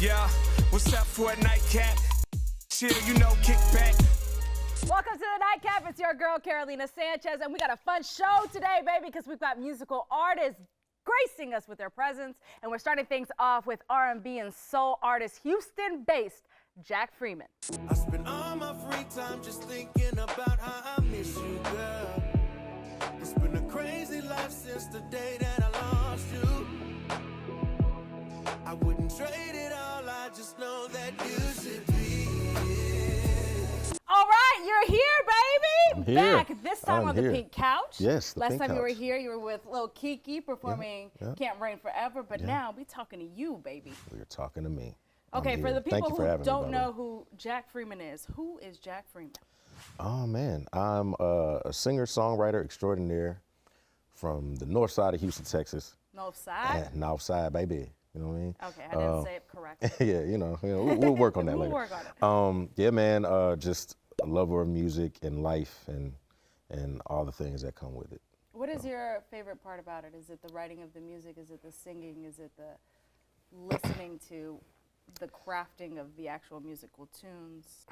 Yeah, what's up for a nightcap? Chill, you know, kick back. Welcome to the Nightcap. It's your girl, Carolina Sanchez, and we got a fun show today, baby, because we've got musical artists gracing us with their presence, and we're starting things off with R&B and soul artist Houston-based Jack Freeman. I spend all my free time just thinking about how I miss you, girl. It's been a crazy life since the day that I lost you. I wouldn't trade it all, I just know that you should be here. All right, you're here, baby. I'm here. Back this time I'm on here. the pink couch. Yes, the Last pink time you were couch. here, you were with Lil Kiki performing yeah. Can't Rain Forever, but now we talking to you, baby. You're talking to me. I'm Okay, for here. the Thank people you for who having me, don't by the know way. who Jack Freeman is, who is Jack Freeman? Oh man, I'm a singer-songwriter extraordinaire from the north side of Houston, Texas. North Side? North side, baby. You know what I mean? Okay, I didn't say it correctly. Yeah, we'll work on that We'll later. work on it. Yeah, man, just a lover of music and life and all the things that come with it. What is your favorite part about it? Is it the writing of the music? Is it the singing? Is it the listening to the crafting of the actual musical tunes?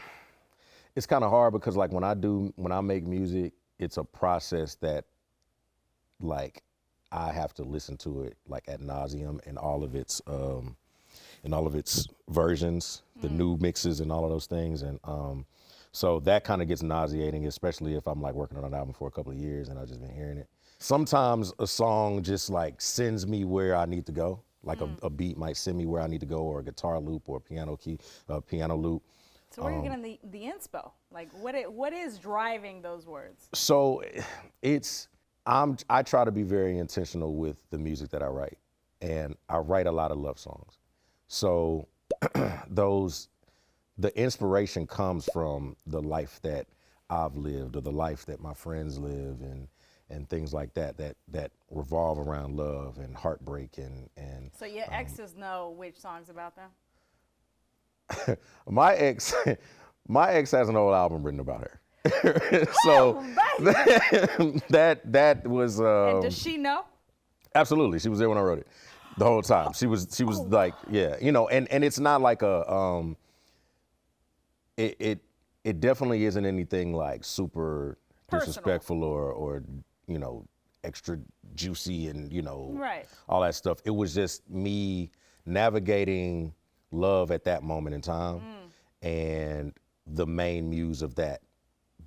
It's kind of hard because like when I make music, it's a process that like I have to listen to it like ad nauseum in all of its versions, the new mixes and all of those things. And so that kind of gets nauseating, especially if I'm like working on an album for a couple of years and I've just been hearing it. Sometimes a song just like sends me where I need to go. Like a beat might send me where I need to go, or a guitar loop or a piano loop. So where are you getting the inspo? Like what is driving those words? So I try to be very intentional with the music that I write, and I write a lot of love songs. So the inspiration comes from the life that I've lived, or the life that my friends live, and things like that revolve around love and heartbreak and So your exes know which songs about them? my ex has an old album written about her. So that was And does she know? absolutely, she was there when I wrote it the whole time. She was like, yeah, and it's not like it definitely isn't anything like super Personal. disrespectful or extra juicy and Right. all that stuff. It was just me navigating love at that moment in time, and the main muse of that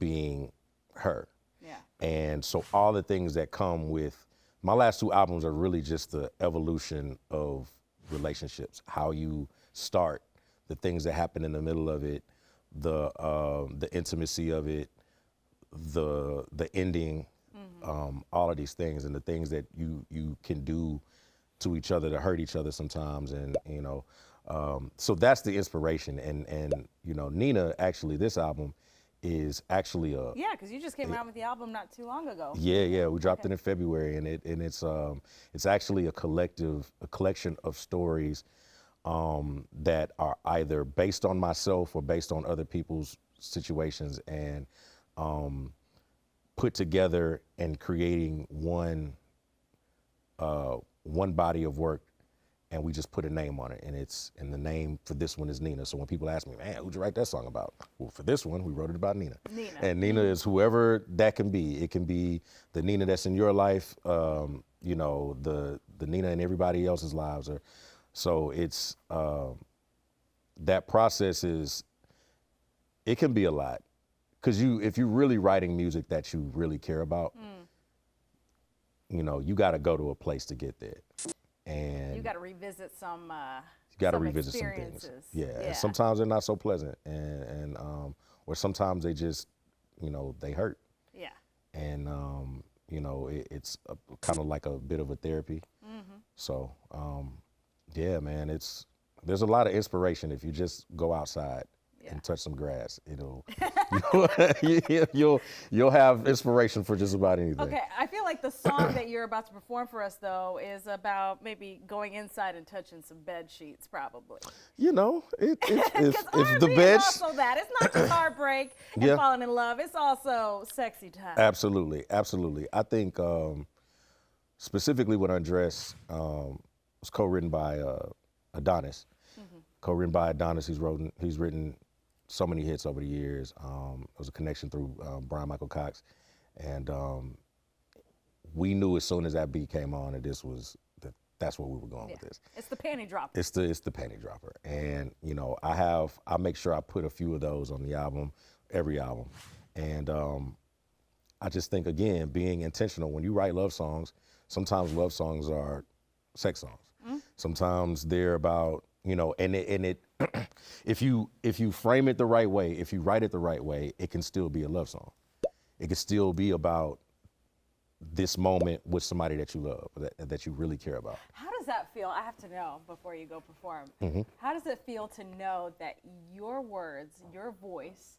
being her. Yeah. And so all the things that come with my last two albums are really just the evolution of relationships, how you start, the things that happen in the middle of it, the intimacy of it, the ending, all of these things, and the things that you can do to each other to hurt each other sometimes, and so that's the inspiration. And Nina, actually, this album is actually Yeah, because you just came out with the album not too long ago. yeah, we dropped it in February, and it's actually a collection of stories that are either based on myself or based on other people's situations, and put together and creating one body of work, and we just put a name on it, and the name for this one is Nina. So when people ask me, man, who'd you write that song about? Well, for this one, we wrote it about Nina. And Nina is whoever that can be. It can be the Nina that's in your life, the Nina in everybody else's lives. So it's, that process it can be a lot. Because if you're really writing music that you really care about, you got to go to a place to get there. And You got to revisit some you got to revisit some things. experiences. Yeah, and sometimes they're not so pleasant, and or sometimes they just, they hurt. Yeah. And it's kind of like a bit of a therapy. So yeah, man, there's a lot of inspiration if you just go outside and touch some grass. You'll have inspiration for just about anything. Okay, I feel like the song that you're about to perform for us, though, is about maybe going inside and touching some bed sheets, probably. If Because the R&B bed, is also that. It's not just heartbreak and Yeah. falling in love. It's also sexy time. absolutely. I think specifically with Undress, was co-written by Adonis. co-written by Adonis. He's written so many hits over the years. It was a connection through Brian Michael Cox, and we knew as soon as that beat came on that that's where we were going with this. It's the panty dropper. It's the panty dropper, and you know I make sure I put a few of those on the album, every album, and I just think again being intentional. When you write love songs, sometimes love songs are sex songs. Sometimes they're about, you know, and it if you frame it the right way, if you write it the right way, it can still be a love song. It can still be about this moment with somebody that you love, that you really care about. How does that feel? I have to know before you go perform. How does it feel to know that your words, your voice,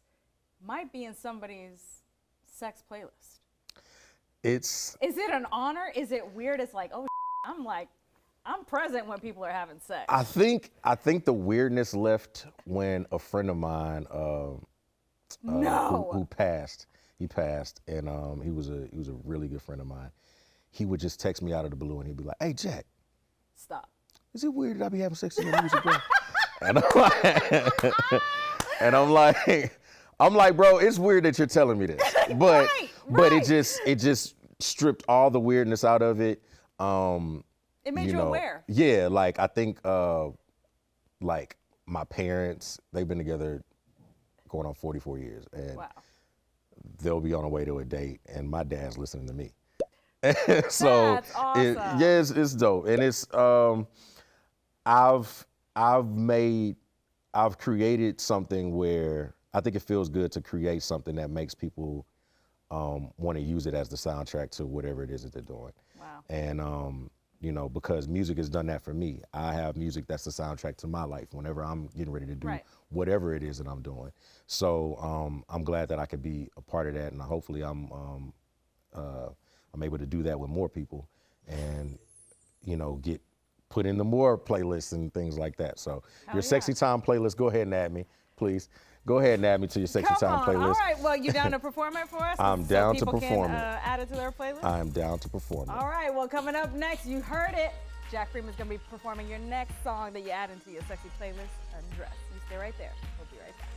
might be in somebody's sex playlist? Is it an honor? Is it weird? It's like, oh, I'm present when people are having sex. I think the weirdness left when a friend of mine who passed. He passed, and he was a really good friend of mine. He would just text me out of the blue, and he'd be like, "Hey, Jack, stop. Is it weird that I be having sex in your music, bro?" and I'm like, bro, it's weird that you're telling me this, but but it just stripped all the weirdness out of it. It made you aware. Yeah, like I think like my parents, they've been together going on 44 years, and they'll be on the way to a date, and my dad's listening to me. So that's awesome. It's dope, and it's I've created something where I think it feels good to create something that makes people want to use it as the soundtrack to whatever it is that they're doing. Wow. And you know, because music has done that for me. I have music that's the soundtrack to my life whenever I'm getting ready to do whatever it is that I'm doing. So I'm glad that I could be a part of that, and hopefully I'm able to do that with more people, and you know, get put into more playlists and things like that. So your Sexy Time playlist, go ahead and add me, please. Go ahead and add me to your Sexy Time playlist. All right, well, you down to perform it for us? I'm down to perform it. Add it to their playlist? I'm down to perform it. All right, well, coming up next, you heard it. Jack Freeman's going to be performing your next song that you add into your sexy playlist, Undress. You stay right there. We'll be right back.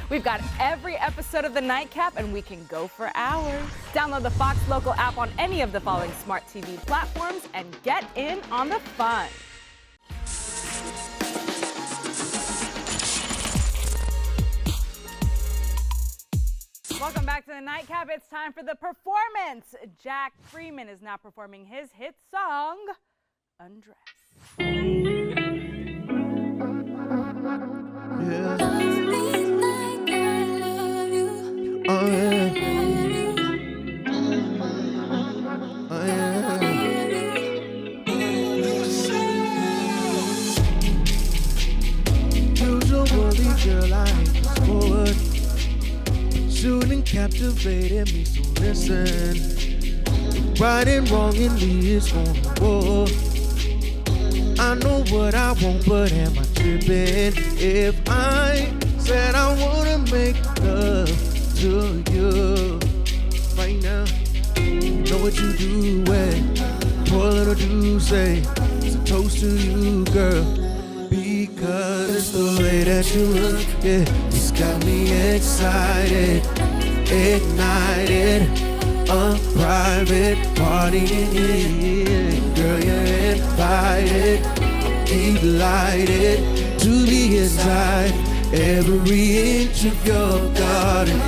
We've got every episode of The Nightcap, and we can go for hours. Download the Fox Local app on any of the following smart TV platforms and get in on the fun. Welcome back to The Nightcap. It's time for the performance. Jack Freeman is now performing his hit song, Undress. Girl, I ain't forward. Shooting captivated me, so listen. Right and wrong in me is on war. I know what I want, but am I tripping? If I said I wanna make love to you right now, you know what you doing. Pour a little juice, it's a toast to you, girl. Because it's the way that you look, it's got me excited, ignited, a private party in here. Girl, you're invited, delighted to be inside every inch of your garden.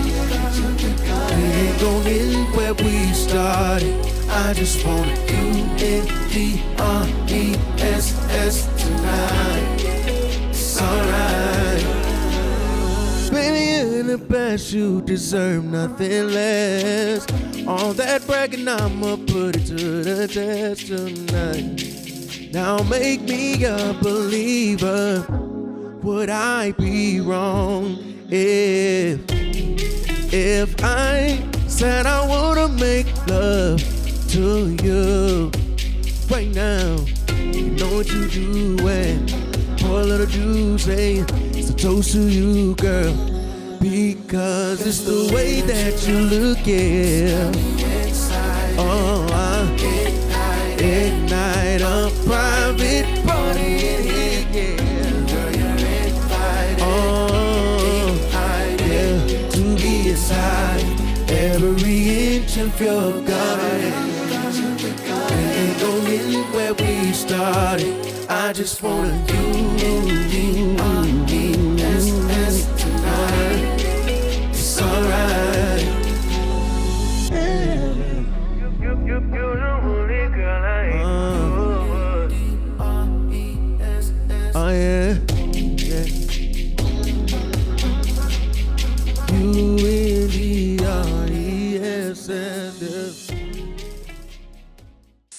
We ain't gon' end where we started. I just want you in D-R-E-S-S tonight. It's alright. Baby, you're the best, you deserve nothing less. All that bragging, I'ma put it to the test tonight. Now make me a believer. Would I be wrong if I said I wanna make love to you right now? You know what you doing. Pour a little juice, it's a toast to you, girl. Because it's the way that you look, yeah. Oh, ignite a private party in here, yeah. Girl, you're invited. Oh, yeah. To be inside every inch of your garden. Ain't no end where we started. I just wanna you.